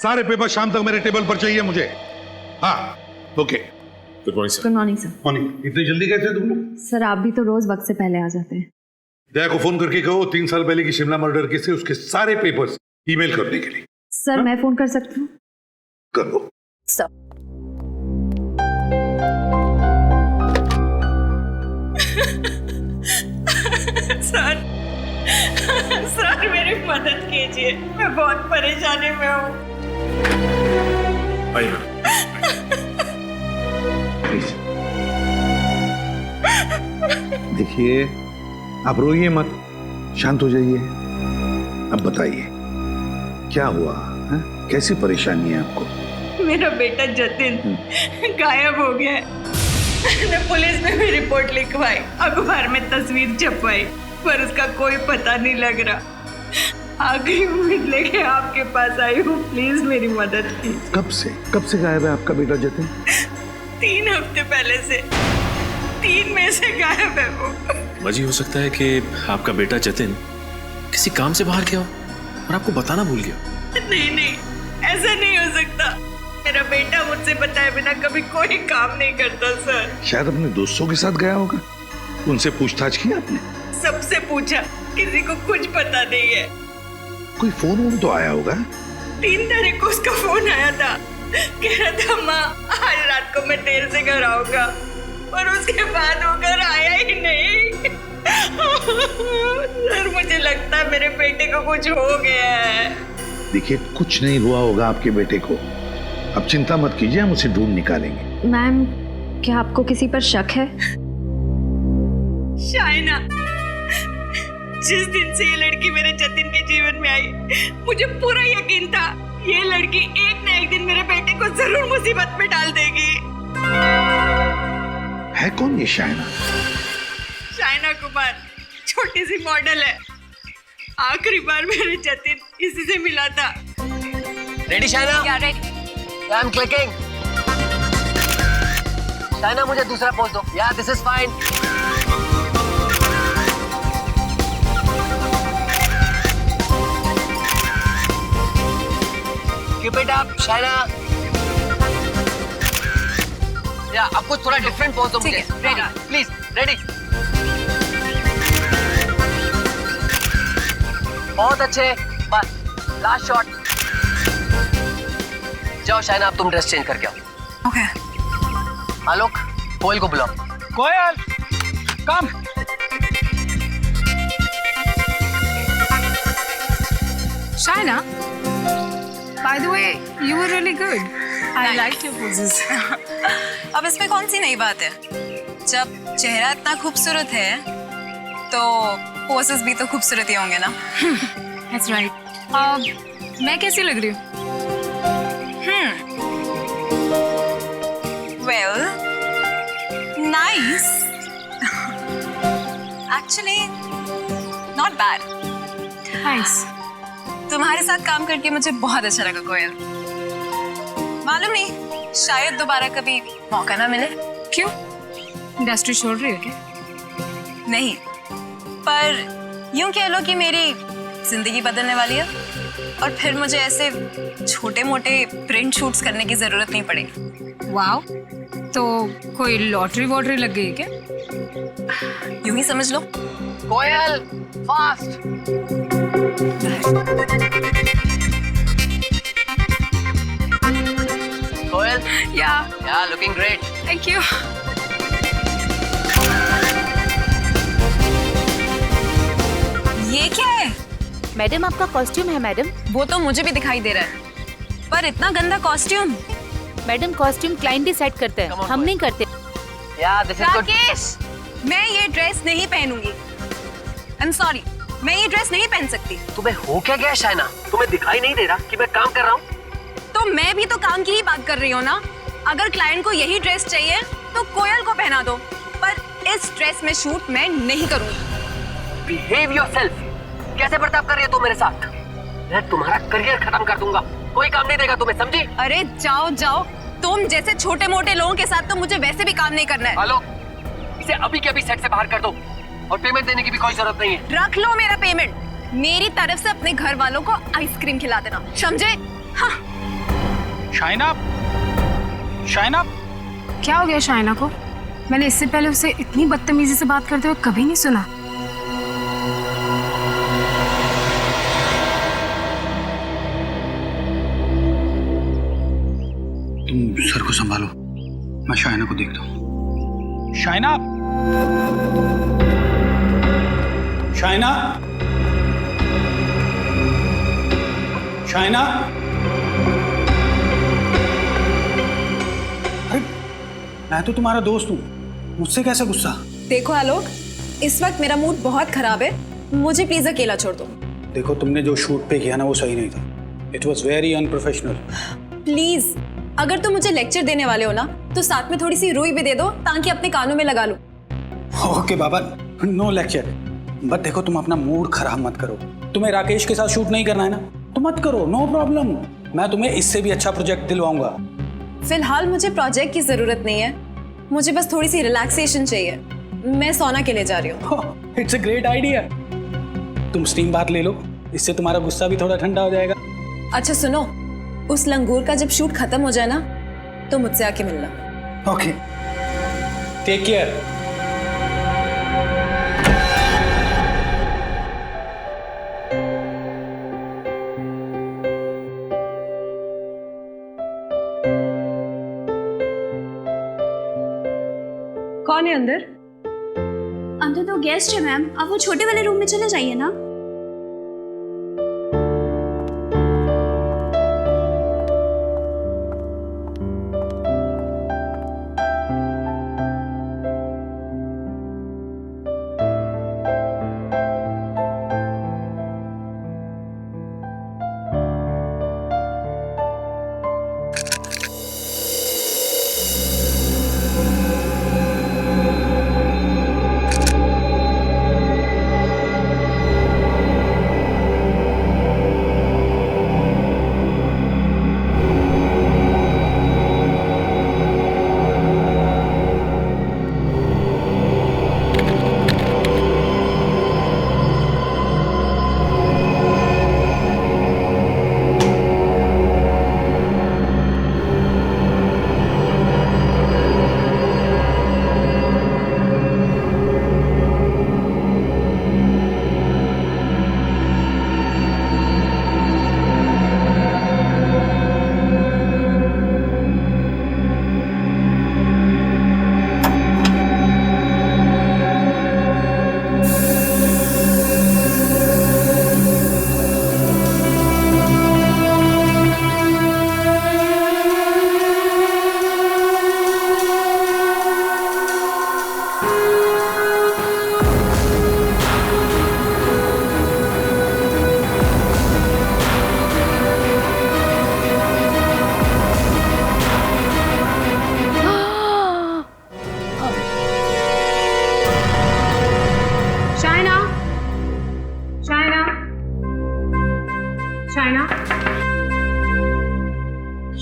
सारे पेपर शाम तक मेरे टेबल पर चाहिए मुझे। हाँ okay. Good morning sir. Good morning sir. Morning. इतनी जल्दी कैसे तुम लोग? सर आप भी तो रोज वक्त से पहले आ जाते हैं। दया को फोन करके कहो 3 साल पहले की शिमला मर्डर केस से उसके सारे पेपर्स ईमेल करने के लिए। सर मैं फोन कर सकती हूँ? करो। सर सर सर मेरी मदद कीजिए, मैं बहुत परेशानी में हूँ। देखिए आप रोइए मत, शांत हो जाइए। अब बताइए क्या हुआ है? कैसी परेशानी है आपको? मेरा बेटा जतिन गायब हो गया है। मैंने पुलिस में भी रिपोर्ट लिखवाई, अखबार में तस्वीर छपवाई, पर उसका कोई पता नहीं लग रहा। आखिरी उम्मीद लेके आपके पास आई हूँ, प्लीज मेरी मदद कीजिए। कब से गायब है आपका बेटा जतिन? 3 हफ्ते पहले से, 3 में से गायब है वो। वजह हो सकता है कि आपका बेटा जतिन किसी काम से बाहर गया हो और आपको बताना भूल गया। नहीं, ऐसा नहीं हो सकता। मेरा बेटा मुझसे बताए बिना कभी कोई काम नहीं करता सर। शायद अपने दोस्तों के साथ गया होगा, उनसे पूछताछ की आपने? सबसे पूछा, किसी को कुछ पता नहीं है। कोई फोन तो आया होगा? 3 तारीख को उसका फोन आया था, कह रहा था माँ आज रात को मैं देर से घर आऊंगा, और उसके बाद वो घर आया ही नहीं। सर मुझे लगता है मेरे बेटे को कुछ हो गया है। देखिए कुछ नहीं हुआ होगा आपके बेटे को, अब चिंता मत कीजिए, हम उसे ढूंढ निकालेंगे। मैम क्या आपको किसी पर शक है? शाइना, जिस दिन से ये लड़की मेरे जतिन के जीवन में आई, मुझे पूरा यकीन था ये लड़की एक न एक दिन मेरे बेटे को जरूर मुसीबत में डाल देगी। है कौन ये शाइना? शाइना कुमार छोटी सी मॉडल है। आखिरी बार मेरे जतिन इसी से मिला था। रेडी शाइना? क्या ready? I am clicking. Shaina मुझे दूसरा पोज दो। या this is fine. Keep it up Shaina. या आपको थोड़ा डिफरेंट पोज दो मुझे। Ready please. रेडी। बहुत अच्छे, बस लास्ट शॉट। जाओ शाइना, अब तुम ड्रेस चेंज करके आओ। ओके। आलोक कोयल को बुलाओ। कोयल कम। Shaina, by the way, you were really good. I liked your poses. अब इसमें कौन सी नई बात है? जब चेहरा इतना खूबसूरत है, तो पोसेस भी तो खूबसूरत ही होंगे ना? That's right. मैं कैसी लग रही हूँ? Well, nice. Actually, not bad. Nice. तुम्हारे साथ काम करके मुझे बहुत अच्छा लगा कोयल। मालूम नहीं, शायद दोबारा कभी मौका ना मिले। क्यों? इंडस्ट्री छोड़ रही हो क्या? नहीं, पर यूं कह लो कि मेरी जिंदगी बदलने वाली है, और फिर मुझे ऐसे छोटे मोटे प्रिंट शूट्स करने की जरूरत नहीं पड़ेगी। वाओ, तो कोई लॉटरी वॉटरी लग गई क्या? यूं ही समझ लो। कोयल फास्ट। कोयल या लुकिंग ग्रेट। Thank you. ये क्या है? मैडम आपका कॉस्ट्यूम है मैडम। वो तो मुझे भी दिखाई दे रहा है, पर इतना गंदा costume. Madam costume client decide करते हैं, हम नहीं करते। या दिस इज गुड। राकेश, मैं ये ड्रेस नहीं पहनूंगी। आई एम सॉरी, मैं ये ड्रेस नहीं पहन सकती। तुम्हें हो क्या गया शाइना? तुम्हें दिखाई नहीं दे रहा कि मैं काम कर रहा हूँ? तो मैं भी तो काम की ही बात कर रही हूँ ना। अगर क्लाइंट को यही ड्रेस चाहिए तो कोयल को पहना दो, पर इस ड्रेस में शूट मैं नहीं करूंगी। Behave yourself. कैसे बर्ताव कर रही है तुम मेरे साथ? मैं तुम्हारा करियर खत्म कर दूंगा, कोई काम नहीं देगा तुम्हें, समझी? अरे जाओ जाओ, तुम जैसे छोटे मोटे लोगों के साथ तो मुझे वैसे भी काम नहीं करना है। आलोक, इसे अभी के अभी सेट से बाहर कर दो, और पेमेंट देने की भी कोई जरूरत नहीं है। रख लो मेरा पेमेंट। मेरी तरफ से अपने घर वालों को आइसक्रीम खिला देना, समझे? हाँ। शाइना, शाइना, क्या हो गया शाइना को? मैंने इससे पहले उसे इतनी बदतमीजी से बात करते हुए कभी नहीं सुना। तुम सर को संभालो, मैं शाइना को देखता हूँ। शाइना, शाइना, शाइना, अरे मैं तो तुम्हारा दोस्त हूँ, मुझसे कैसे गुस्सा? देखो आलोक, इस वक्त मेरा मूड बहुत खराब है, मुझे प्लीज अकेला छोड़ दो। देखो, तुमने जो शूट पे किया ना वो सही नहीं था। It was very unprofessional. Please, अगर तुम मुझे लेक्चर देने वाले हो ना तो साथ में थोड़ी सी रुई भी दे दो ताकि अपने कानों में लगा लूं। ओके बाबा, नो लेक्चर। बट देखो, तुम अपना मूड खराब मत करो। तुम्हें राकेश के साथ शूट नहीं करना है ना, तो मत करो, नो प्रॉब्लम। मैं तुम्हें इससे भी अच्छा प्रोजेक्ट दिलवाऊंगा। फिलहाल मुझे प्रोजेक्ट की जरूरत नहीं है, मुझे बस थोड़ी सी रिलैक्सेशन चाहिए। मैं सोना के लिए जा रही हूँ। It's a great idea. तुम स्टीम बात ले लो, इससे तुम्हारा गुस्सा भी थोड़ा ठंडा हो जाएगा। अच्छा सुनो, उस लंगूर का जब शूट खत्म हो जाए ना तो मुझसे आके मिलना। Okay, take care. कौन है अंदर? अंदर तो गेस्ट है मैम, आप वो छोटे वाले रूम में चले जाइए ना।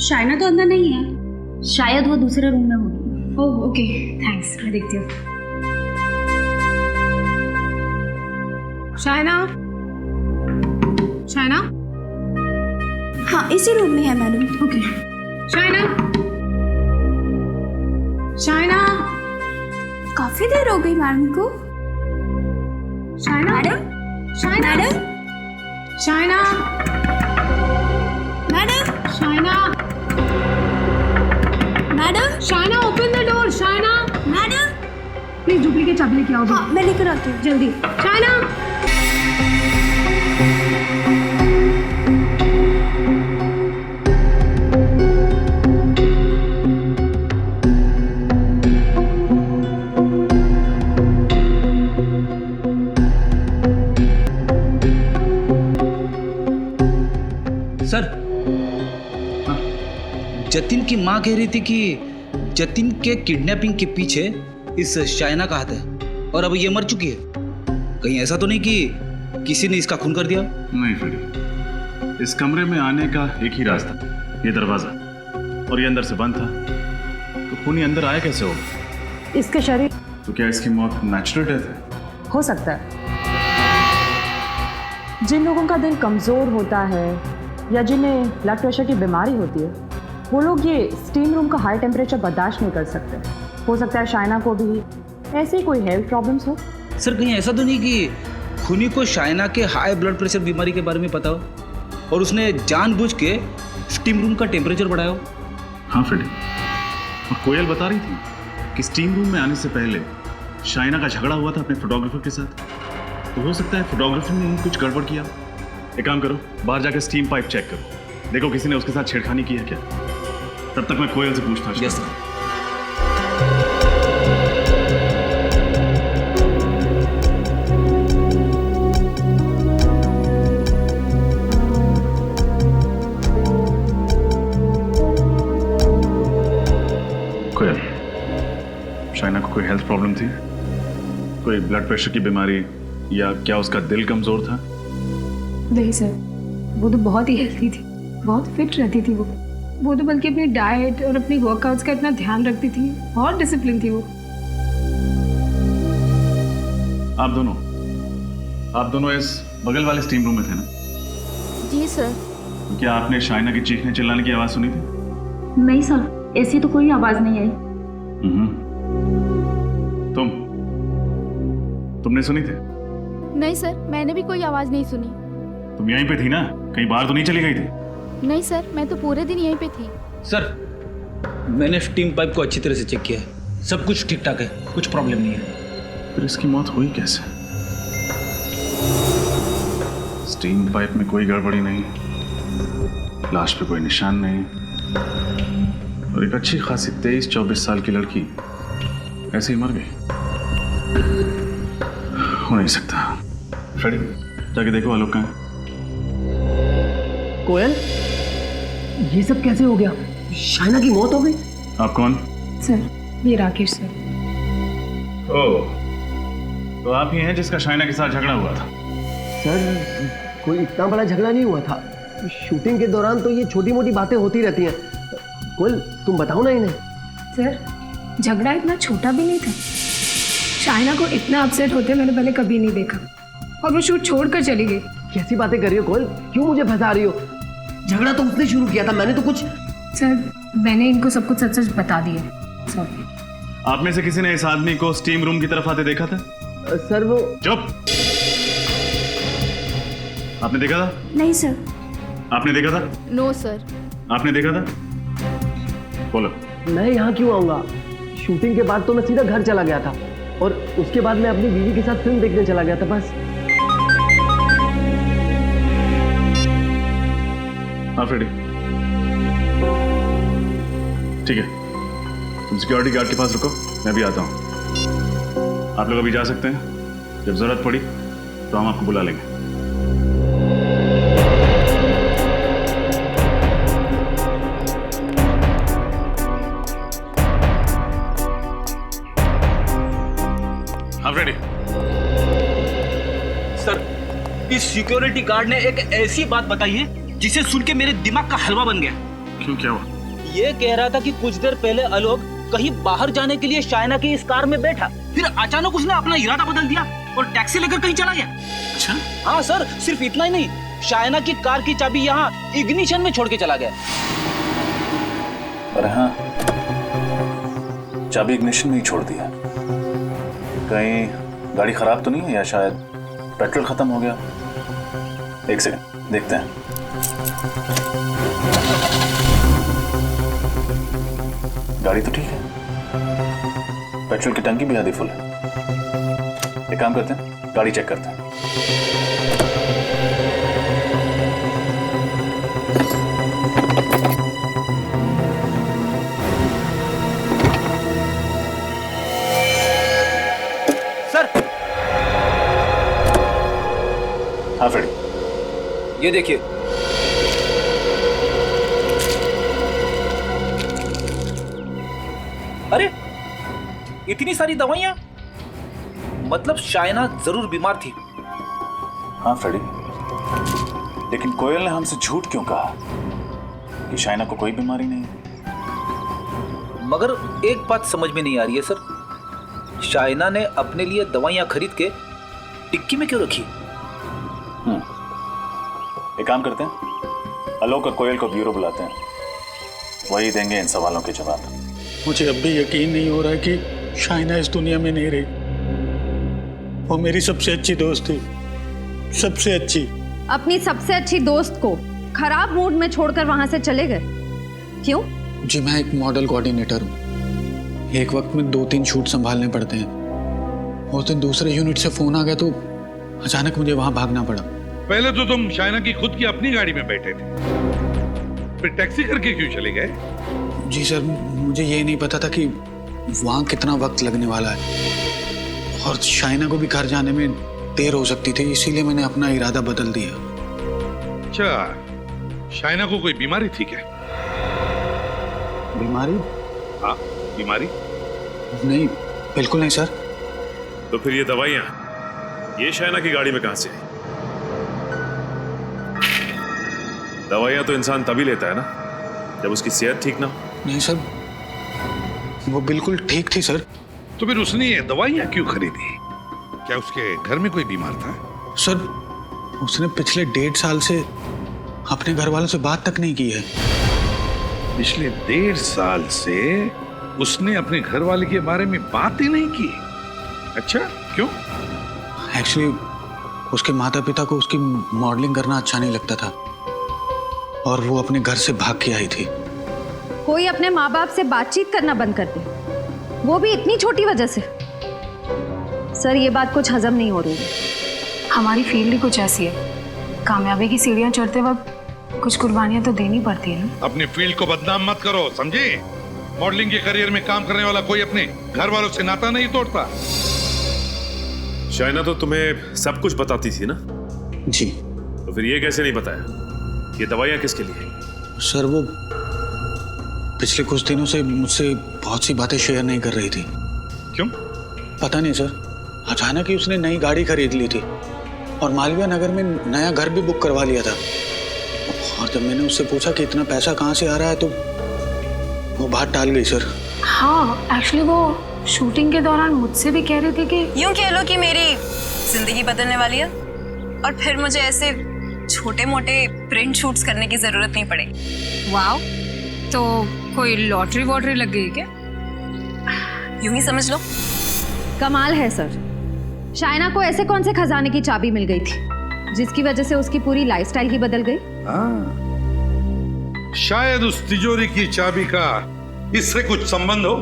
शाइना तो अंदर नहीं है, शायद वो दूसरे रूम में होगी। ओह ओके, थैंक्स, मैं देखती हूँ। शाइना, शाइना, हाँ इसी रूम में है मैडम। ओके। शाइना, शाइना, काफी देर हो गई मैडम को। Shaina, madam, Shaina, madam, Shaina, madam, Shaina, madam, Shaina, open the door. Shaina, madam, please duplicate चाबी लेके आओ। हाँ मैं लेकर आती हूँ जल्दी। शाइना, सर, जतिन की माँ कह रही थी कि जतिन के किडनैपिंग के पीछे इस शाइना का हाथ है और अब ये मर चुकी है। कहीं ऐसा तो नहीं कि किसी ने इसका खून कर दिया? नहीं फ्रेडी, इस कमरे में आने का एक ही रास्ता, ये दरवाजा, और ये अंदर से बंद था, तो खूनी अंदर आया कैसे होगा? इसके शरीर। तो क्या इसकी मौत नेचुरल डेथ है? हो सकता है। जिन लोगों का दिल कमजोर होता है या जिन्हें ब्लड प्रेशर की बीमारी होती है, वो लोग ये स्टीम रूम का हाई टेम्परेचर बर्दाश्त नहीं कर सकते। हो सकता है शाइना को भी ऐसे ही कोई हेल्थ प्रॉब्लम्स हो। सर कहीं ऐसा तो नहीं कि खुनी को शाइना के हाई ब्लड प्रेशर बीमारी के बारे में पता हो और उसने जानबूझ के स्टीम रूम का टेम्परेचर बढ़ाया हो? हाँ फ्रेडी, और कोयल बता रही थी कि स्टीम रूम में आने से पहले शाइना का झगड़ा हुआ था अपने फोटोग्राफर के साथ। तो हो सकता है फोटोग्राफर ने कुछ गड़बड़ किया। एक काम करो, बाहर जाकर स्टीम पाइप चेक करो, देखो किसी ने उसके साथ छेड़खानी की है क्या। तब तक मैं कोयल से पूछताछ यस करता हूं। कोयल, शाइना को कोई हेल्थ प्रॉब्लम थी? कोई ब्लड प्रेशर की बीमारी, या क्या उसका दिल कमजोर था? नहीं सर, वो तो बहुत ही हेल्थी थी, बहुत फिट रहती थी वो तो बल्कि अपनी डाइट और अपनी वर्कआउट्स का इतना ध्यान रखती थी, बहुत डिसिप्लिन थी वो। आप दोनों इस बगल वाले स्टीम रूम में थे ना? जी सर। क्या आपने शाइना की चीखने चिल्लाने की आवाज सुनी थी? नहीं सर, ऐसी तो कोई आवाज नहीं आई। तुमने सुनी थी? नहीं सर, मैंने भी कोई आवाज नहीं सुनी। तुम यहीं पे थी ना, कहीं बाहर तो नहीं चली गई थी? नहीं सर, मैं तो पूरे दिन यहीं पे थी। सर मैंने स्टीम पाइप को अच्छी तरह से चेक किया है, सब कुछ ठीक ठाक है, कुछ प्रॉब्लम नहीं है। फिर इसकी मौत हुई कैसे? स्टीम पाइप में कोई गड़बड़ी नहीं, लाश पे कोई निशान नहीं, और एक अच्छी खासी 23-24 साल की लड़की ऐसे ही मर गई। हो नहीं सकता। फ्रेडी, जाके देखो आलोक कहाँ है। कोयल, ये सब कैसे हो गया? शाइना की मौत हो गई? आप कौन? सर, ये राकेश सर। ओह, तो आप ही हैं जिसका शाइना के साथ झगड़ा हुआ था? सर, कोई इतना बड़ा झगड़ा नहीं हुआ था। शूटिंग के दौरान तो ये छोटी मोटी बातें होती रहती हैं। कोयल, तुम बताओ ना इन्हें। सर, झगड़ा इतना छोटा भी नहीं था। शाइना को इतना अपसेट होते मैंने पहले कभी नहीं देखा, और वो शूट छोड़कर चली गई। कैसी बातें कर रही हो कोयल? क्यों मुझे फंसा रही हो? झगड़ा तो उसने शुरू किया था, मैंने तो कुछ। सर, मैंने इनको सब कुछ सच सच बता दिया। सॉरी। आप में से किसी ने इस आदमी को स्टीम रूम की तरफ आते देखा था? सर वो। चुप! आपने देखा था? नहीं सर। आपने देखा था? No sir. आपने देखा था? बोलो। मैं यहाँ क्यों आऊंगा? शूटिंग के बाद तो मैं सीधा घर चला गया था, और उसके बाद मैं अपनी बीवी के साथ फिल्म देखने चला गया था, बस। हाँ फ्रेडी, ठीक है, तुम सिक्योरिटी गार्ड के पास रुको, मैं भी आता हूं। आप लोग अभी जा सकते हैं, जब जरूरत पड़ी तो हम आपको बुला लेंगे। हाँ फ्रेडी। सर, इस सिक्योरिटी गार्ड ने एक ऐसी बात बताई है जिसे सुन के मेरे दिमाग का हलवा बन गया। क्यों, क्या हुआ? ये कह रहा था कि कुछ देर पहले आलोक कहीं बाहर जाने के लिए शाइना की इस कार में बैठा, फिर अचानक उसने अपना इरादा बदल दिया और टैक्सी लेकर कहीं चला गया। अच्छा? हाँ सर, सिर्फ इतना ही नहीं, शाइना की कार की चाबी यहाँ इग्निशन में छोड़ के चला गया। अरे हाँ, चाबी इग्निशन में ही छोड़ दिया। कहीं गाड़ी खराब तो नहीं है, या शायद पेट्रोल खत्म हो गया? एक सेकंड, देखते हैं। गाड़ी तो ठीक है, पेट्रोल की टंकी भी आधी फुल है। एक काम करते हैं, गाड़ी चेक करते हैं। सर, हाँ फ्रेडी, ये देखिए। अरे, इतनी सारी दवाइयां, मतलब शाइना जरूर बीमार थी। हाँ फ्रेडी, लेकिन कोयल ने हमसे झूठ क्यों कहा कि शाइना को कोई बीमारी नहीं? मगर एक बात समझ में नहीं आ रही है सर, शाइना ने अपने लिए दवाइयां खरीद के टिक्की में क्यों रखी? एक काम करते हैं, आलोक और कोयल को ब्यूरो बुलाते हैं, वही देंगे इन सवालों के जवाब। मुझे अब भी यकीन नहीं हो रहा है कि शाइना इस दुनिया में नहीं रही। वो मेरी सबसे अच्छी दोस्त थी, सबसे अच्छी। अपनी सबसे अच्छी दोस्त को खराब मूड में छोड़कर वहां से चले गए, क्यों? जी मैं एक मॉडल कोऑर्डिनेटर हूँ, एक वक्त में 2-3 शूट संभालने पड़ते हैं। उस दिन दूसरे यूनिट से फोन आ गया तो अचानक मुझे वहां भागना पड़ा। पहले तो तुम शाइना की खुद की अपनी गाड़ी में बैठे थे, फिर टैक्सी करके क्यों चले गए? जी सर, मुझे ये नहीं पता था कि वहाँ कितना वक्त लगने वाला है और शाइना को भी घर जाने में देर हो सकती थी, इसीलिए मैंने अपना इरादा बदल दिया। अच्छा, शाइना को कोई बीमारी थी क्या? बीमारी? हाँ, बीमारी? नहीं, बिल्कुल नहीं सर। तो फिर ये दवाइयाँ ये शाइना की गाड़ी में कहाँ से आई? दवाइयाँ तो इंसान तभी लेता है ना जब उसकी सेहत ठीक ना हो। नहीं सर, वो बिल्कुल ठीक थी सर। तो फिर उसने ये दवाइयाँ क्यों खरीदी? क्या उसके घर में कोई बीमार था? सर, उसने पिछले 1.5 साल से अपने घर वालों से बात तक नहीं की है। पिछले 1.5 साल से उसने अपने घर वाले के बारे में बात ही नहीं की? अच्छा, क्यों? एक्चुअली उसके माता पिता को उसकी मॉडलिंग करना अच्छा नहीं लगता था और वो अपने घर से भाग के आई थी। कोई अपने माँ बाप से बातचीत करना बंद कर दे, वो भी इतनी छोटी वजह से। सर, ये बात कुछ हजम नहीं हो रही है। हमारी फील्ड ही कुछ ऐसी है, कामयाबी की सीढ़ियां चढ़ते वक्त कुछ कुर्बानियां तो देनी पड़ती है ना। अपनी फील्ड को बदनाम मत करो, समझे? मॉडलिंग के करियर में काम करने वाला कोई अपने घर वालों से नाता नहीं तोड़ता। शाइना तो तुम्हें सब कुछ बताती थी ना? जी। तो फिर ये कैसे नहीं बताया ये दवाइयाँ किसके लिए? सर, वो पिछले कुछ दिनों से मुझसे बहुत सी बातें शेयर नहीं कर रही थी। क्यों? पता नहीं सर, अचानक ही उसने नई गाड़ी खरीद ली थी और मालवीय नगर में नया घर भी बुक करवा लिया था। और जब मैंने उससे पूछा कि इतना पैसा कहाँ से आ रहा है तो वो बात टाल गई सर। हाँ, एक्चुअली वो शूटिंग के दौरान मुझसे भी कह रही थी कि यूं कह लो कि मेरी जिंदगी बदलने वाली है और फिर मुझे ऐसे छोटे मोटे प्रिंट शूट्स करने की जरूरत नहीं पड़ेगी। वाओ, तो कोई लॉटरी वॉटरी लग गई क्या? यूं ही समझ लो। कमाल है सर, शाइना को ऐसे कौन से खजाने की चाबी मिल गई थी जिसकी वजह से उसकी पूरी लाइफस्टाइल ही बदल गई? हाँ, शायद उस तिजोरी की चाबी का इससे कुछ संबंध हो।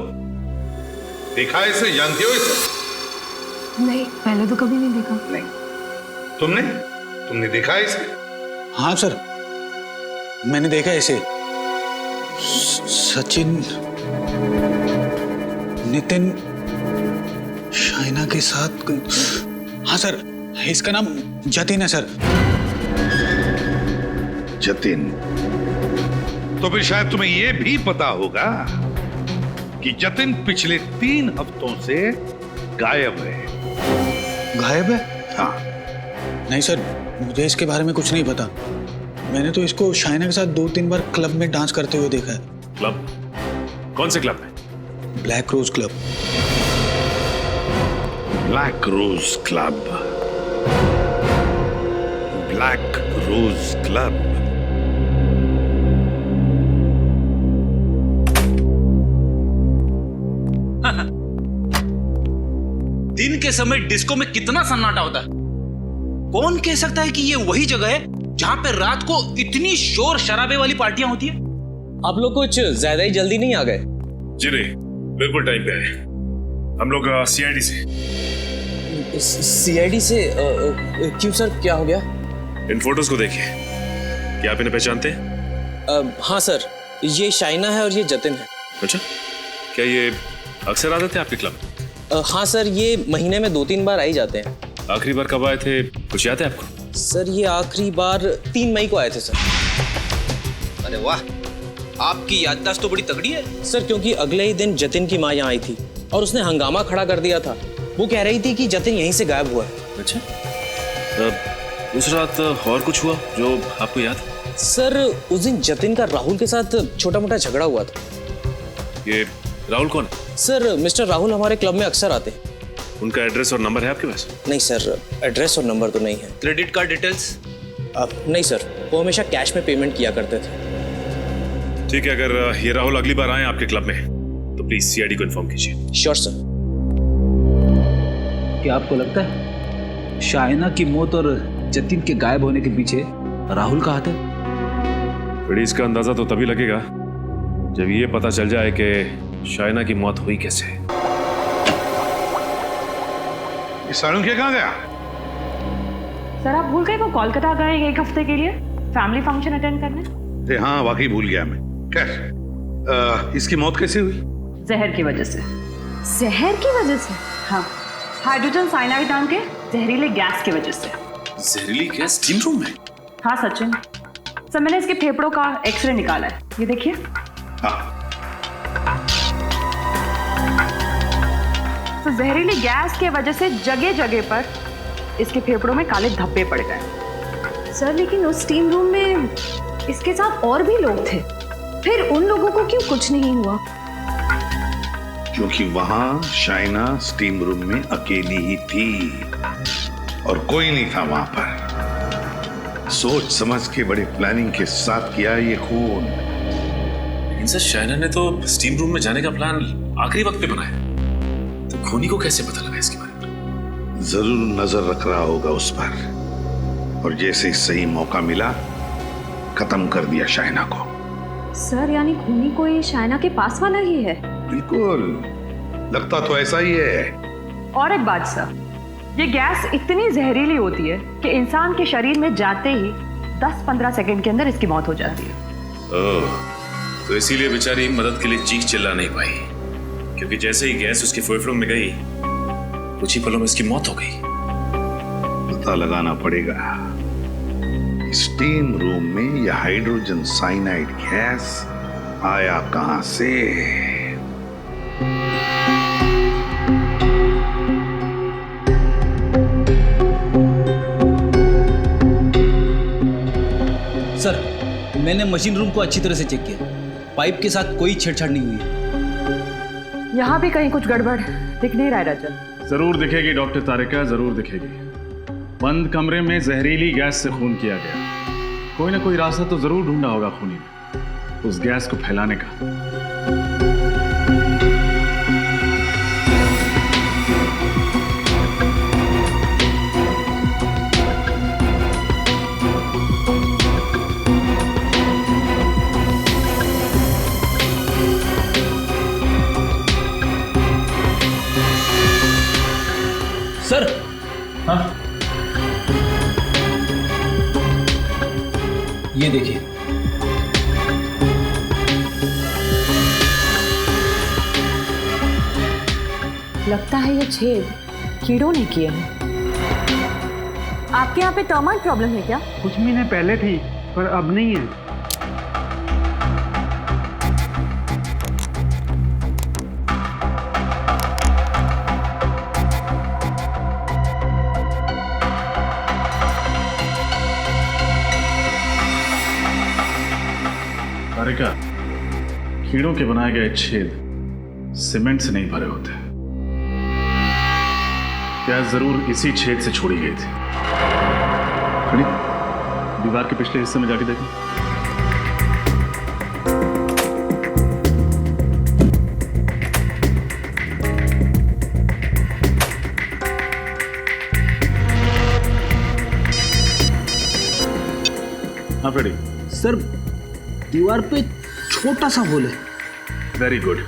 देखा है इसे? जानती हो इसे? नहीं, पहले तो कभी नहीं देखा। नहीं, तुमने देखा है इसे? हाँ सर, मैंने देखा इसे। सचिन, नितिन, शाइना के साथ। हाँ सर, इसका नाम जतिन है सर। जतिन? तो फिर शायद तुम्हें यह भी पता होगा कि जतिन पिछले 3 हफ्तों से गायब है। गायब है? हाँ। नहीं सर, मुझे इसके बारे में कुछ नहीं पता। मैंने तो इसको शाइना के साथ 2-3 बार क्लब में डांस करते हुए देखा है। क्लब? कौन से क्लब में? Black rose club. Black rose club? Black rose club? दिन के समय डिस्को में कितना सन्नाटा होता है। कौन कह सकता है कि ये वही जगह है जहां पे रात को इतनी शोर शराबे वाली पार्टियां होती है? आप लोग कुछ ज्यादा ही जल्दी नहीं आ गए? जी नहीं, बिल्कुल टाइम पे है। हम लोग सीआईडी से। सीआईडी से? क्यों सर, क्या हो गया? इन फोटोज को देखिए, क्या आप इन्हें पहचानते हैं? हाँ सर, ये शाइना है और ये जतिन है। अच्छा, क्या ये अक्सर आते थे आपके क्लब? हाँ सर, ये महीने में 2-3 बार आ ही जाते हैं। आखिरी बार कब आए थे, कुछ याद है आपको? सर, ये आखिरी बार 3 मई को आए थे सर। अरे वाह, आपकी याददाश्त तो बड़ी तगड़ी है। सर, क्योंकि अगले ही दिन जतिन की माँ यहाँ आई थी और उसने हंगामा खड़ा कर दिया था। वो कह रही थी कि जतिन यहीं से गायब हुआ है। अच्छा, उस रात और कुछ हुआ जो आपको याद? सर, उस दिन जतिन का राहुल के साथ छोटा मोटा झगड़ा हुआ था। ये राहुल कौन? सर, मिस्टर राहुल हमारे क्लब में अक्सर आते हैं। उनका एड्रेस और नंबर है आपके पास? नहीं सर, एड्रेस और नंबर तो नहीं है। Credit card details? नहीं सर, वो हमेशा कैश में पेमेंट किया करते थे। ठीक है, अगर ये राहुल अगली बार आए आपके क्लब में तो प्लीज सीआईडी को इन्फॉर्म कीजिए। Sure sir. क्या आपको लगता है शाइना की मौत और जतिन के गायब होने के पीछे राहुल का हाथ है? बड़ी इसका अंदाजा तो तभी लगेगा जब ये पता चल जाए कि शाइना की मौत हुई कैसे। ये सालुंखे कहाँ गया? सर आप भूल गए वो कोलकाता गए 1 हफ्ते के लिए फैमिली फंक्शन अटेंड करने। अरे हाँ, वाकई भूल गया मैं। खैर, इसकी मौत कैसे हुई? जहर की वजह से। जहर की वजह से? हाँ, हाइड्रोजन साइनाइड नाम के जहरीले गैस की वजह से। जहरीली गैस स्टीम रूम में? हाँ सचिन, सर मैंने इसके फेफड़ों का एक्सरे निकाला है, ये देखिए। तो जहरीली गैस के वजह से जगह जगह पर इसके फेफड़ों में काले धब्बे पड़ गए। सर लेकिन उस स्टीम रूम में इसके साथ और भी लोग थे, फिर उन लोगों को क्यों कुछ नहीं हुआ? क्योंकि वहां शाइना स्टीम रूम में अकेली ही थी और कोई नहीं था वहां पर। सोच समझ के बड़े प्लानिंग के साथ किया ये खून। लेकिन सर शाइना ने तो स्टीम रूम में जाने का प्लान आखिरी वक्त पे बनाया, तो खूनी को कैसे पता लगा इसके बारे में? जरूर नजर रख रहा होगा उस पर, और जैसे सही मौका मिला खत्म कर दिया शाइना को। सर यानी खूनी कोई शाइना के पास वाला ही है? बिल्कुल, लगता तो ऐसा ही है। और एक बात सर, ये गैस इतनी जहरीली होती है कि इंसान के शरीर में जाते ही 10-15 सेकंड के अंदर इसकी मौत हो जाती है। ओह, तो इसीलिए बेचारी मदद के लिए चीख चिल्ला नहीं पाई, क्योंकि जैसे ही गैस उसके फेफड़ों में गई कुछ ही पलों में इसकी मौत हो गई। पता लगाना पड़ेगा स्टीम रूम में यह हाइड्रोजन साइनाइड गैस आया कहां से। सर मैंने मशीन रूम को अच्छी तरह से चेक किया, पाइप के साथ कोई छेड़छाड़ नहीं हुई है। यहाँ भी कहीं कुछ गड़बड़ दिख नहीं रहा है रजत। जरूर दिखेगी डॉक्टर तारिका, जरूर दिखेगी। बंद कमरे में जहरीली गैस से खून किया गया, कोई ना कोई रास्ता तो जरूर ढूंढा होगा खूनी ने उस गैस को फैलाने का। सर हाँ, ये देखिए। लगता है ये छेद कीड़ों ने किए हैं। आपके यहाँ पे टर्माइट प्रॉब्लम है क्या? कुछ महीने पहले थी पर अब नहीं है। तारिका, कीड़ों के बनाए गए छेद सीमेंट से नहीं भरे होते। क्या जरूर इसी छेद से छोड़ी गई थी? खड़ी दीवार के पिछले हिस्से में जाके देखें। हाँ फ्रेडी। सर दीवार पे छोटा सा होल है। वेरी गुड,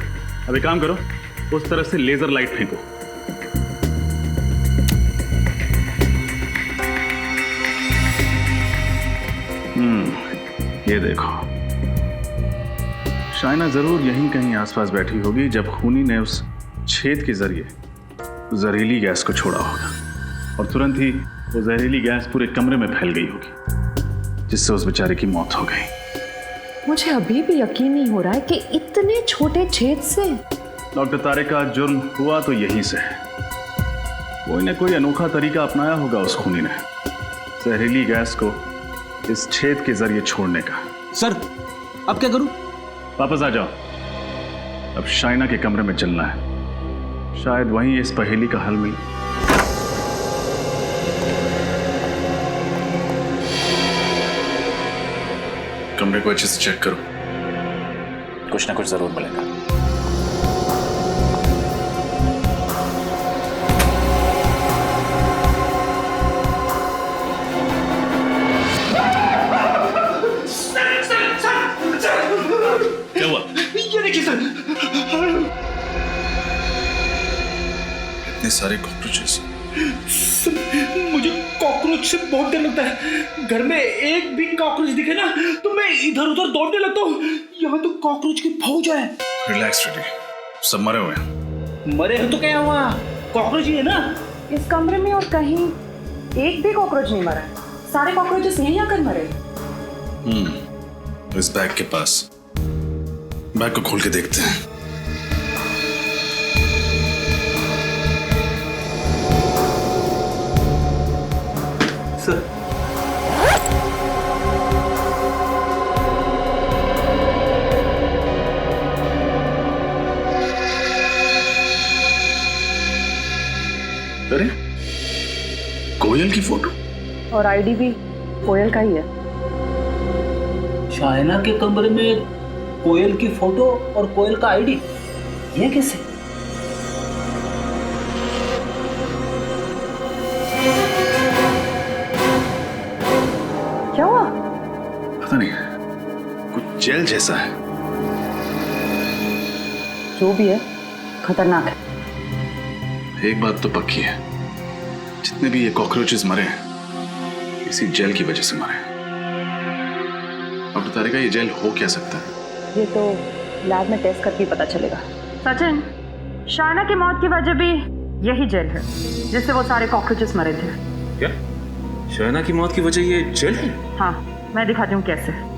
अब एक काम करो, उस तरफ से लेजर लाइट फेंको। ये देखो, शाइना जरूर यहीं कहीं आसपास बैठी होगी जब खूनी ने उस छेद के जरिए जहरीली गैस को छोड़ा होगा, और तुरंत ही वो जहरीली गैस पूरे कमरे में फैल गई होगी, जिससे उस बेचारे की मौत हो गई। मुझे अभी भी यकीन नहीं हो रहा है कि इतने छोटे छेद से। डॉक्टर तारिका, जुर्म हुआ तो यहीं से है। कोई ना कोई अनोखा तरीका अपनाया होगा उस खूनी ने जहरीली गैस को इस छेद के जरिए छोड़ने का। सर अब क्या करूं? वापस आ जाओ, अब शाइना के कमरे में चलना है, शायद वहीं इस पहेली का हल मिले। कमरे को अच्छे से चेक करो। कुछ ना कुछ जरूर मिलेगा। क्या हुआ? ये देखिए सर, इतने सारे कॉकरोचेस। मुझे कॉकरोच से बहुत डर लगता है। घर में एक भी कॉकरोच दिखे ना तो मैं इधर उधर दौड़ने लगता हूँ। यहाँ तो कॉकरोच की फौज है। रिलैक्स रेडी, सब मरे हुए हैं। मरे हो तो क्या हुआ, कॉकरोच ही है ना। इस कमरे में और कहीं एक भी कॉकरोच नहीं मरा है। सारे कॉकरोचेस यहीं आकर मरे। इस बैग के पास, बैग को खोल के देखते हैं। सर, अरे कोयल की फोटो और आईडी भी कोयल का ही है। शायना के कमरे में कोयल की फोटो और कोयल का आईडी, ये कैसे? क्या हुआ? पता नहीं, कुछ जेल जैसा है। जो भी है खतरनाक है। एक बात तो पक्की है, जितने भी ये कॉकरोचेस मरे हैं इसी जेल की वजह से मरे हैं। अब तारिका, ये जेल हो क्या सकता है? ये तो लैब में टेस्ट करके पता चलेगा। सचिन, शायना की मौत की वजह भी यही जेल है जिससे वो सारे कॉकरोचेस मरे थे। क्या शायना की मौत की वजह ये जेल है? हाँ, मैं दिखाती हूँ कैसे।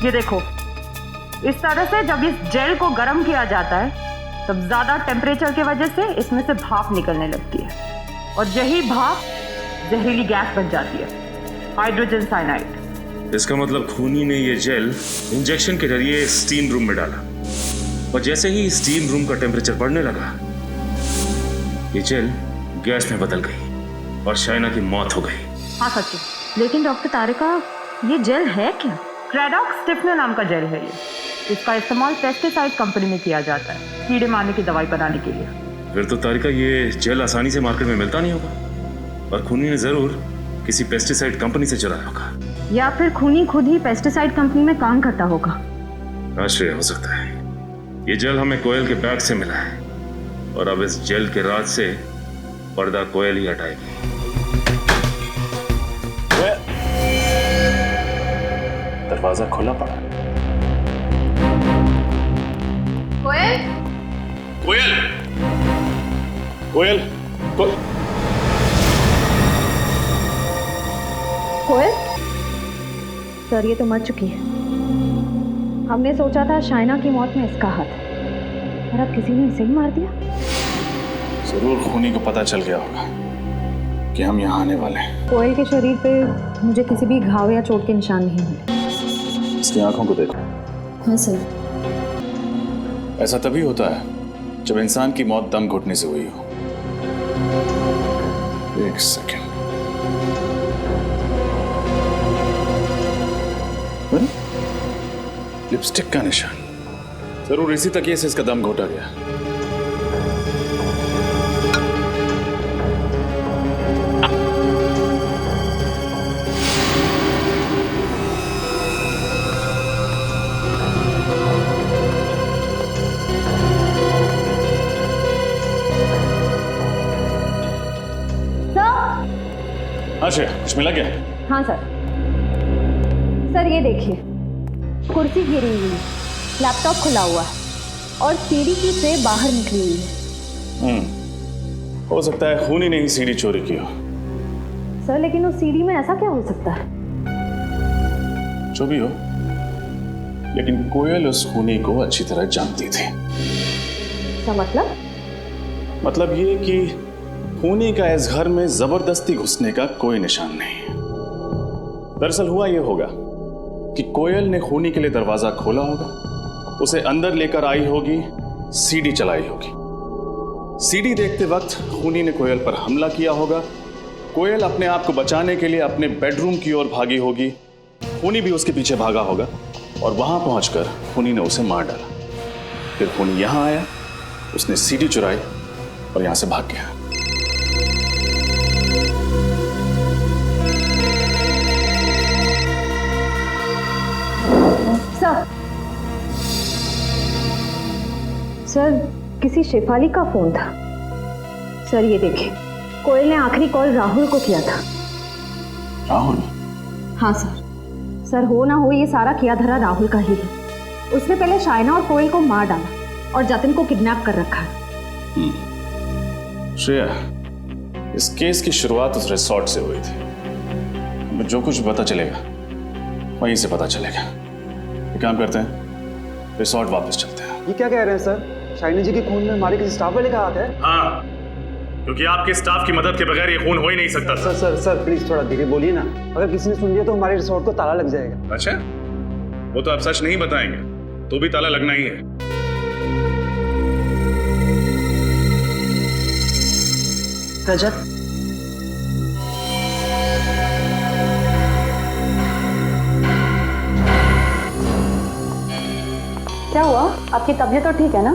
ये देखो, इस तरह से जब इस जेल को गर्म किया जाता है तब ज्यादा टेम्परेचर की वजह से इसमें से भाप निकलने लगती है और यही भाप जहरीली गैस बन जाती है, हाइड्रोजन साइनाइड। इसका मतलब खूनी ने ये जेल इंजेक्शन के जरिए स्टीम रूम में डाला और जैसे ही स्टीम रूम का टेम्परेचर बढ़ने लगा ये जेल गैस में बदल गई और शायना की मौत हो गई। हाँ सच्ची, लेकिन डॉक्टर तारिका, ये जेल है क्या? क्रेडॉक्स स्टिफनर नाम का जेल है ये। इसका इस्तेमाल पेस्टिसाइड कंपनी में किया जाता है कीड़े मारने की दवाई बनाने के लिए। फिर तो तारिका ये जेल आसानी से मार्केट में मिलता नहीं होगा और खूनी ने जरूर किसी पेस्टिसाइड कंपनी से चुराया होगा, या फिर खूनी खुद ही पेस्टिसाइड कंपनी में काम करता होगा। आश्चर्य हो सकता है। ये जेल हमें कोयल के बैग से मिला है और अब इस जेल के राज से पर्दा कोयल ही हटाएगी। दरवाजा खुला पड़ा। कोयल, कोयल, कोयल, कोयल, सर ये तो मर चुकी है। हमने सोचा था शायना की मौत में इसका हाथ, और अब किसी ने इसे ही मार दिया। जरूर खूनी को पता चल गया होगा कि हम यहाँ आने वाले हैं। कोयल के शरीर पे मुझे किसी भी घाव या चोट के निशान नहीं है। इसकी आंखों को देखो। हाँ सर। ऐसा तभी होता है जब इंसान की मौत दम घुटने से हुई हो। एक सेकंड, लिपस्टिक का निशान, जरूर इसी तकिए से इसका दम घोटा गया। अच्छा, कुछ मिला क्या? हाँ सर। सर ये देखिए, कुर्सी गिरी हुई है, लैपटॉप खुला हुआ है और सीढ़ी की ट्रे बाहर निकली हुई है। हो सकता है खूनी ने ही सीढ़ी चोरी की हो। सर लेकिन उस सीढ़ी में ऐसा क्या हो सकता है? जो भी हो, लेकिन कोयल उस खूनी को अच्छी तरह जानती थी। इसका मतलब ये कि खूनी का इस घर में जबरदस्ती घुसने का कोई निशान नहीं। दरअसल हुआ ये होगा कि कोयल ने खूनी के लिए दरवाजा खोला होगा, उसे अंदर लेकर आई होगी, सीडी चलाई होगी। सीडी देखते वक्त खूनी ने कोयल पर हमला किया होगा। कोयल अपने आप को बचाने के लिए अपने बेडरूम की ओर भागी होगी, खूनी भी उसके पीछे भागा होगा और वहां पहुंचकर खूनी ने उसे मार डाला। फिर खूनी यहां आया, उसने सीडी चुराई और यहां से भाग गया। सर, किसी शेफाली का फोन था। सर ये देखिए, कोयल ने आखिरी कॉल राहुल को किया था। राहुल? हाँ सर। सर हो ना हो ये सारा किया धरा राहुल का ही है। उसने पहले शाइना और कोयल को मार डाला और जतिन को किडनैप कर रखा है। श्रेया, इस केस की शुरुआत उस रिसोर्ट से हुई थी। हमें जो कुछ पता चलेगा वहीं से पता चलेगा। एक काम करते हैं, रिसोर्ट वापस चलते हैं। ये क्या कह रहे हैं सर? शाइना जी के खून में हमारे किसी स्टाफ वाले का हाथ है? हाँ, क्योंकि आपके स्टाफ की मदद के बगैर ये खून हो ही नहीं सकता। सर प्लीज थोड़ा धीरे बोलिए ना। अगर किसी ने सुन लिया तो हमारे रिसोर्ट को ताला लग जाएगा। अच्छा, वो तो आप सच नहीं बताएंगे तो भी ताला लगना ही है। रजत, क्या हुआ? आपकी तबीयत तो ठीक है ना?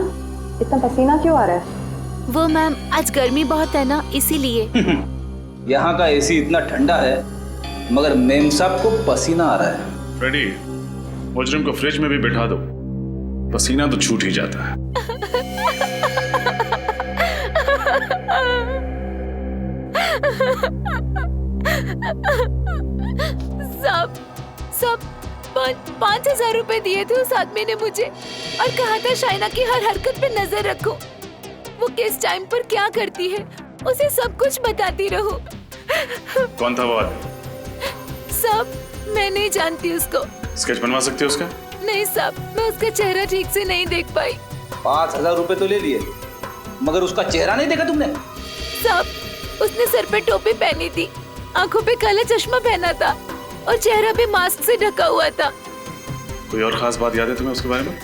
इतना पसीना क्यों आ रहा है? वो मैम, आज गर्मी बहुत है ना, इसीलिए। यहाँ का एसी इतना ठंडा है मगर मेम साहब को पसीना आ रहा है। फ्रेडी, मुजरिम को फ्रिज में भी बिठा दो, पसीना तो छूट ही जाता है। सब 5,000 रुपए दिए थे उस आदमी ने मुझे और कहा था शाइना की हर हरकत पे नजर रखो, वो किस टाइम पर क्या करती है उसे सब कुछ बताती रहो। कौन था वो आदमी? सब मैं नहीं जानती उसको। स्केच बनवा सकती हो उसका? नहीं साहब, मैं उसका चेहरा ठीक से नहीं देख पाई। 5,000 रुपए तो ले लिए मगर उसका चेहरा नहीं देखा तुमने? साहब, उसने सर पे टोपी पहनी थी, आंखों पे काला चश्मा पहना था और चेहरा भी मास्क से ढका हुआ था। कोई और खास बात याद है तुम्हें उसके बारे में?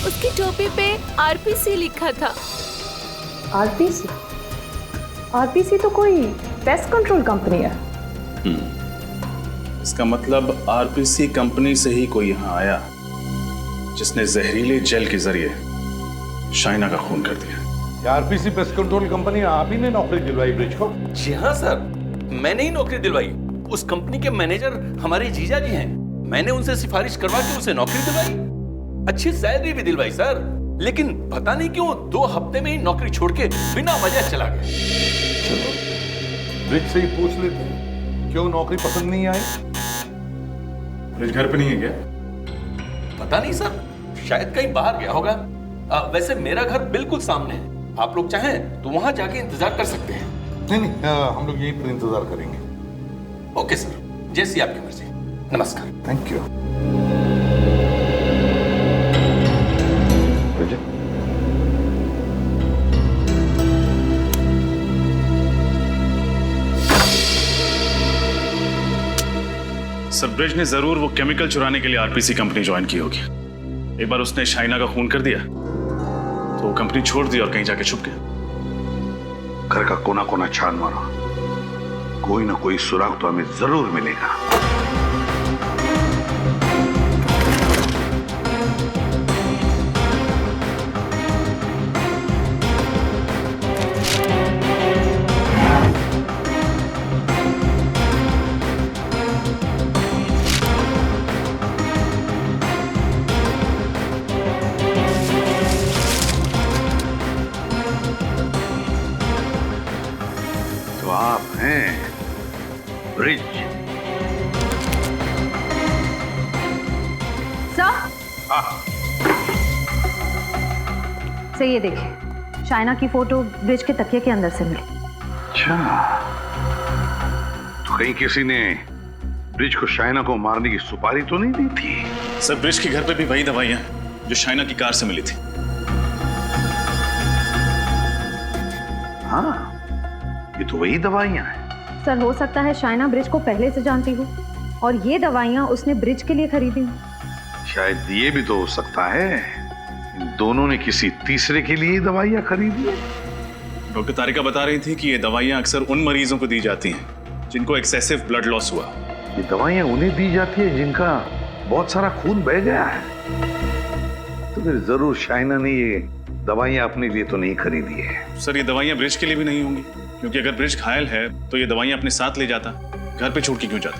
उसकी टोपी पे आरपीसी लिखा था। आरपीसी? आरपीसी तो कोई पेस्ट कंट्रोल कंपनी है। इसका मतलब आरपीसी कंपनी से ही कोई यहाँ आया जिसने जहरीले जेल के जरिए शाइना का खून कर दिया। आरपीसी पेस्ट कंट्रोल कंपनी आप ही ने नौकरी दिलवाई ब्रिज को? जी हाँ सर, मैंने ही नौकरी दिलवाई। उस कंपनी के मैनेजर हमारे जीजा जी हैं। मैंने उनसे सिफारिश करवा के उसे नौकरी दिलवाई, अच्छी सैलरी भी दिलवाई सर। लेकिन पता नहीं क्यों 2 हफ्ते में ही नौकरी छोड़ के बिना वजह चला गया। चलो ब्रिज से ही पूछ लेते हैं, क्यों नौकरी पसंद नहीं आई? ब्रिज घर पे नहीं है क्या? पता नहीं सर, शायद कहीं बाहर गया होगा। वैसे मेरा घर बिल्कुल सामने है, आप लोग चाहें तो वहां जाके इंतजार कर सकते हैं। नहीं, हम लोग यहीं पर इंतजार करेंगे। ओके सर, जैसी आपकी मर्जी। नमस्कार। Thank you. सर, ब्रिज ने जरूर वो केमिकल चुराने के लिए आरपीसी कंपनी ज्वाइन की होगी। एक बार उसने शाइना का खून कर दिया तो कंपनी छोड़ दी और कहीं जाके छुप गया। घर का कोना कोना छान मारो, कोई ना कोई सुराग तो हमें जरूर मिलेगा। आप हैं ब्रिज? सर ये देखिए, शाइना की फोटो ब्रिज के तकिए के अंदर से मिली। अच्छा, तो कहीं किसी ने ब्रिज को शाइना को मारने की सुपारी तो नहीं दी थी? सर ब्रिज के घर पे भी वही दवाइयां हैं जो शाइना की कार से मिली थी। हाँ, ये तो वही दवाइयां हैं। सर हो सकता है शाइना ब्रिज को पहले से जानती हो और ये दवाइयां उसने ब्रिज के लिए खरीदी हो। शायद ये भी तो हो सकता है इन दोनों ने किसी तीसरे के लिए दवाइयां खरीदी है। डॉक्टर तारिका बता रही थी कि ये दवाइयां अक्सर उन मरीजों को दी जाती हैं जिनको एक्सेसिव ब्लड लॉस हुआ। ये दवाइयां उन्हें दी जाती है जिनका बहुत सारा खून बह गया है। तो फिर जरूर शाइना ने ये दवाइयां अपने लिए तो नहीं खरीदी है। सर ये दवाइयां ब्रिज के लिए भी नहीं होंगी, क्योंकि अगर ब्रिज घायल है तो ये दवाइयां अपने साथ ले जाता, घर पे छोड़ के क्यों जाता?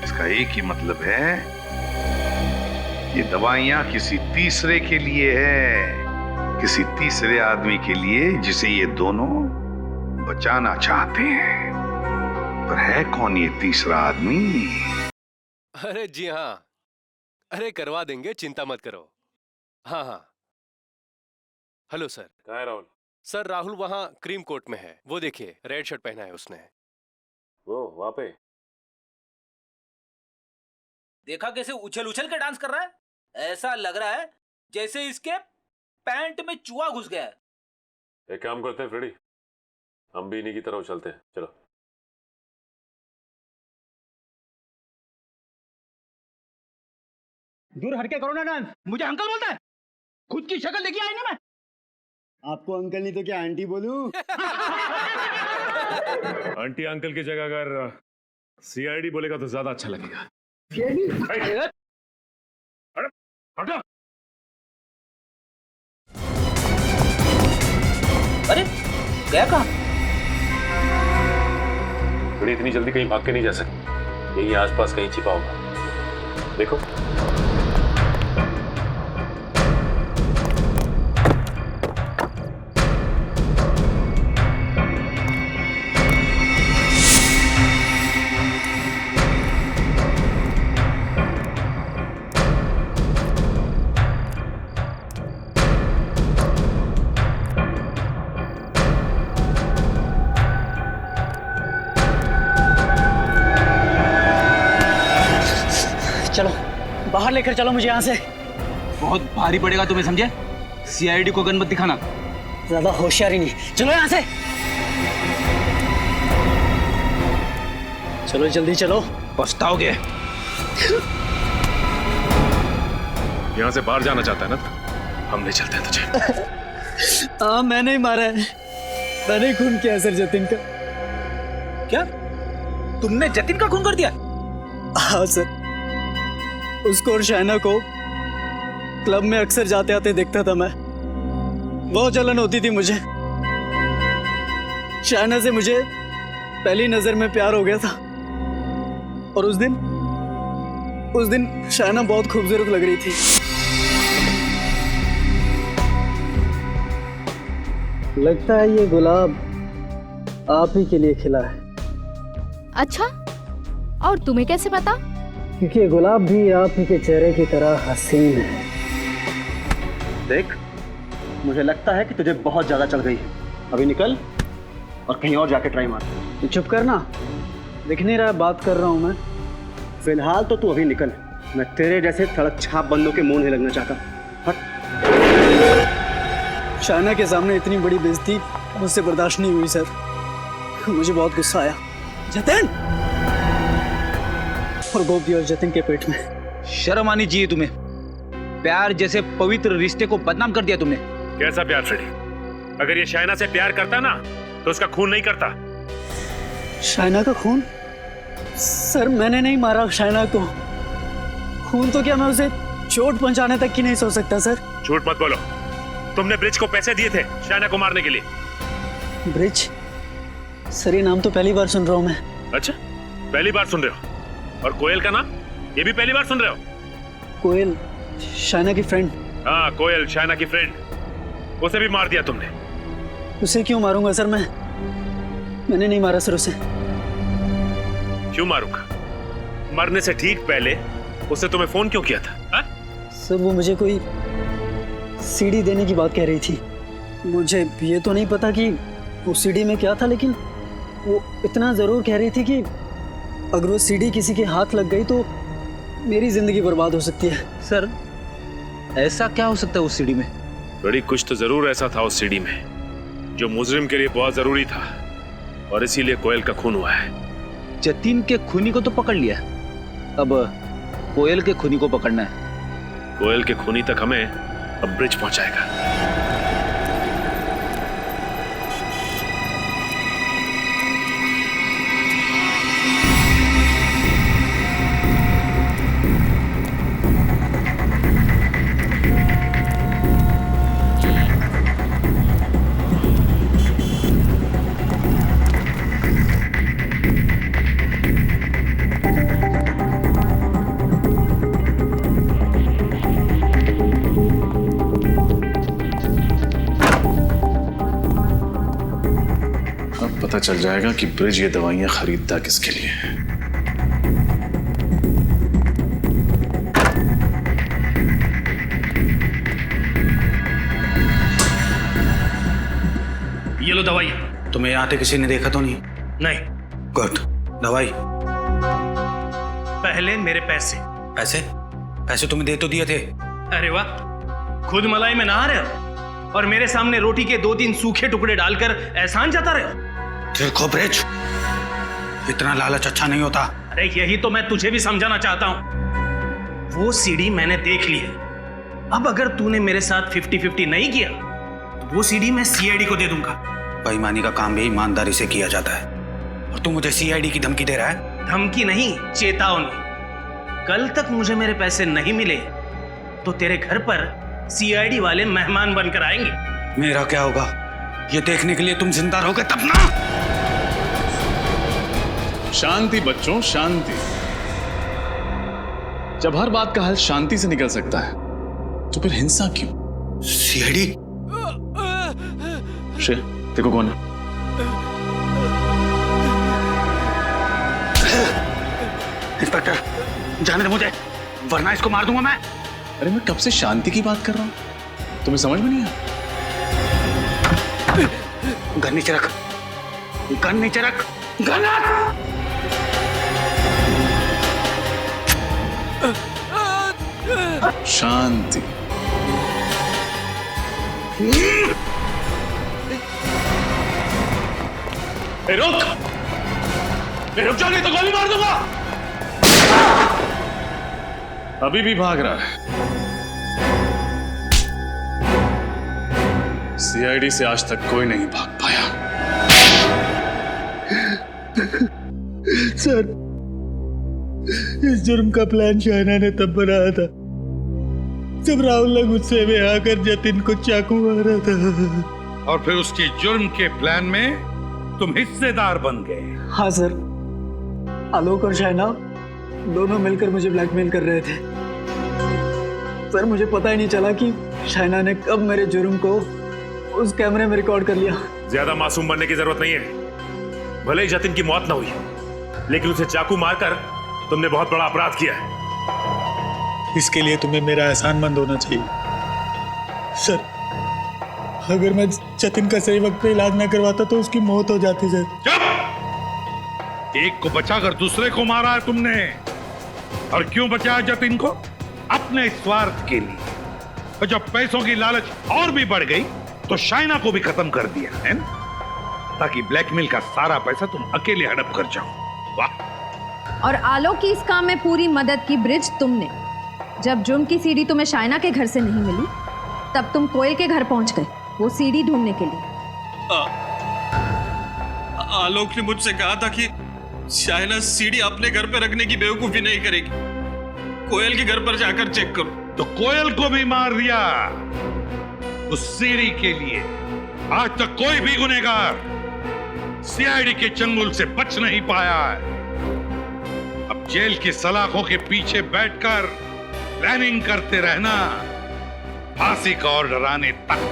इसका एक ही मतलब है, ये दवाइयां किसी तीसरे के लिए है, किसी तीसरे आदमी के लिए जिसे ये दोनों बचाना चाहते हैं। पर है कौन ये तीसरा आदमी? अरे जी हाँ, अरे करवा देंगे, चिंता मत करो। हाँ हाँ। Hello sir. कहाँ है राहुल? सर राहुल वहाँ क्रीम कोट में है, वो देखिए रेड शर्ट पहना है उसने। वो वहाँ पे देखा कैसे उछल उछल के डांस कर रहा है? ऐसा लग रहा है जैसे इसके पैंट में चूहा घुस गया है। एक काम करते हैं फ्रेडी, हम भी इन्हीं की तरह उछलते हैं, चलो। दूर हटके करो ना डांस, मुझे अंकल बोलता है। खुद की शक्ल देखी आईने में। आपको अंकल नहीं तो क्या आंटी बोलूं? आंटी अंकल की जगह अगर सीआईडी बोलेगा तो ज्यादा अच्छा लगेगा। हटो। अरे गया कहाँ? फ्रेडी इतनी जल्दी कहीं भाग के नहीं जा सकती, यही आसपास कहीं छिपा होगा। देखो चलो बाहर लेकर चलो मुझे यहाँ से। बहुत भारी पड़ेगा तुम्हें, समझे? सीआईडी को गन मत दिखाना। ज्यादा होशियारी नहीं, चलो यहाँ से। चलो जल्दी चलो, पछताओगे। यहाँ से बाहर जाना चाहता है ना? हम ले चलते हैं तुझे। हाँ मैंने ही मारा है, मैंने खून किया सर जतिन का। क्या तुमने जतिन का खून कर दिया? हाँ सर, उसको और शाइना को क्लब में अक्सर जाते आते देखता था मैं। बहुत जलन होती थी मुझे। शाइना से मुझे पहली नजर में प्यार हो गया था, और उस दिन शाइना बहुत खूबसूरत लग रही थी। लगता है ये गुलाब आप ही के लिए खिला है। अच्छा, और तुम्हें कैसे पता? क्योंकि गुलाब भी आप ही के चेहरे की तरह हसीन है। देख, मुझे लगता है कि तुझे बहुत ज्यादा चल गई है। अभी निकल और कहीं और जाके ट्राई मार। तू चुप करना, दिख नहीं रहा बात कर रहा हूँ मैं। फिलहाल तो तू अभी निकल, मैं तेरे जैसे सड़क छाप बंदों के मुंह नहीं लगना चाहता। हट। शाइना के सामने इतनी बड़ी बेइज्जती मुझसे बर्दाश्त नहीं हुई सर, मुझे बहुत गुस्सा आया। जतिन! और गोपी और जतिन के पेट में। शर्म आनी चाहिए तुम्हें, प्यार जैसे पवित्र रिश्ते को बदनाम कर दिया तुमने। कैसा प्यार फ्रेडी? अगर ये शाइना से प्यार करता ना तो उसका खून नहीं करता। शाइना का खून? सर मैंने नहीं मारा शाइना को। खून तो क्या मैं उसे चोट पहुंचाने तक की नहीं सोच सकता सर। झूठ मत बोलो, तुमने ब्रिज को पैसे दिए थे शाइना को मारने के लिए। ब्रिज? सर ये नाम तो पहली बार सुन रहा हूँ मैं। अच्छा, पहली बार सुन रहे हो? और कोयल का नाम ये भी पहली बार सुन रहे हो? कोयल शाइना की फ्रेंड। हाँ कोयल, शाइना की फ्रेंड, उसे भी मार दिया तुमने। उसे क्यों मारूंगा सर? मैंने नहीं मारा सर उसे। क्यों मारूंगा? मरने से ठीक पहले उसने तुम्हें फोन क्यों किया था? हा? सर वो मुझे कोई सीडी देने की बात कह रही थी। मुझे ये तो नहीं पता कि वो सीडी में क्या था, लेकिन वो इतना जरूर कह रही थी कि अगर वो सीढ़ी किसी के हाथ लग गई तो मेरी जिंदगी बर्बाद हो सकती है। सर, ऐसा क्या हो सकता है उस सीढ़ी में? बड़ी कुछ तो जरूर ऐसा था उस सीढ़ी में जो मुजरिम के लिए बहुत जरूरी था, और इसीलिए कोयल का खून हुआ है। जतिन के खूनी को तो पकड़ लिया, अब कोयल के खूनी को पकड़ना है। कोयल के खूनी तक हमें अब ब्रिज पहुंचाएगा। पता चल जाएगा कि ब्रिज ये दवाइयां खरीदता किसके लिए है। ये लो दवाई। तुम्हें आते किसी ने देखा तो नहीं? नहीं। गुड। दवाई। पहले मेरे पैसे। पैसे? पैसे तुम्हें दे तो दिए थे। अरे वाह, खुद मलाई में नहा रहे हो और मेरे सामने रोटी के 2-3 सूखे टुकड़े डालकर एहसान जता रहे हो। देखो ब्रिज, इतना लालच अच्छा नहीं होता। अरे यही तो मैं तुझे भी समझाना चाहता हूं। वो सीढ़ी मैंने देख ली है। अब अगर तूने मेरे साथ 50-50 नहीं किया तो वो सीढ़ी मैं सीआईडी को दे दूंगा। बेईमानी का काम भी ईमानदारी से किया जाता है, और तू मुझे सीआईडी की धमकी दे रहा है? धमकी नहीं, चेतावनी। कल तक मुझे मेरे पैसे नहीं मिले तो तेरे घर पर सीआईडी वाले मेहमान बनकर आएंगे। मेरा क्या होगा ये देखने के लिए तुम जिंदा रहोगे तब ना। शांति बच्चों, शांति। जब हर बात का हल शांति से निकल सकता है तो फिर हिंसा क्यों? सीआईडी? श्रेय, देखो कौन है। इंस्पेक्टर, जाने दे मुझे, वरना इसको मार दूंगा मैं। अरे मैं कब से शांति की बात कर रहा हूं, तुम्हें समझ में नहीं आया? गन नीचे रख, गन नीचे रख, गन रख। शांति। रुक, रुक जाओ नहीं तो गोली मार दूंगा। अभी भी भाग रहा है। सीआईडी से आज तक कोई नहीं भाग पाया। सर, इस जुर्म का प्लान शाइना ने तब बनाया था जब राहुल ने गुस्से में आकर जतिन को चाकू मारा था, और फिर उसकी जुर्म के प्लान में तुम हिस्सेदार बन गए। हाँ सर, आलोक और शाइना दोनों मिलकर मुझे ब्लैकमेल कर रहे थे। सर, मुझे पता ही नहीं चला कि शाइना ने कब मेरे जुर्म को उस कैमरे में रिकॉर्ड कर लिया। ज्यादा मासूम बनने की जरूरत नहीं है। भले ही जतिन की मौत ना हुई, लेकिन उसे चाकू मारकर तुमने बहुत बड़ा अपराध किया है। इसके लिए तुम्हें मेरा एहसानमंद होना चाहिए। सर, अगर मैं जतिन का सही वक्त पे इलाज ना करवाता तो उसकी मौत हो जाती। सर, चुप! एक को बचाकर दूसरे को मारा है तुमने। और क्यों बचाया जतिन को? अपने स्वार्थ के लिए। और जब पैसों की लालच और भी बढ़ गई तो शाइना को भी खत्म कर दिया है ना? ताकि ब्लैकमेल का सारा पैसा तुम अकेले हड़प कर जाओ। वाह! और आलोक की इस काम में पूरी मदद की ब्रिज तुमने। जब जुर्म की सीढ़ी तुम्हें शाइना के घर से नहीं मिली तब तुम कोयल के घर पहुंच गए वो सीढ़ी ढूंढने के लिए। आलोक ने मुझसे कहा था कि शाइना सीढ़ी अपने घर पे रखने की बेवकूफी नहीं करेगी, कोयल के घर पर जाकर चेक करो। तो कोयल को भी मार दिया उस सीढ़ी के लिए। आज तक कोई भी गुनहगार सीआईडी के चंगुल से बच नहीं पाया है। अब जेल की सलाखों के पीछे बैठकर प्लानिंग करते रहना, फांसी का ऑर्डर आने तक।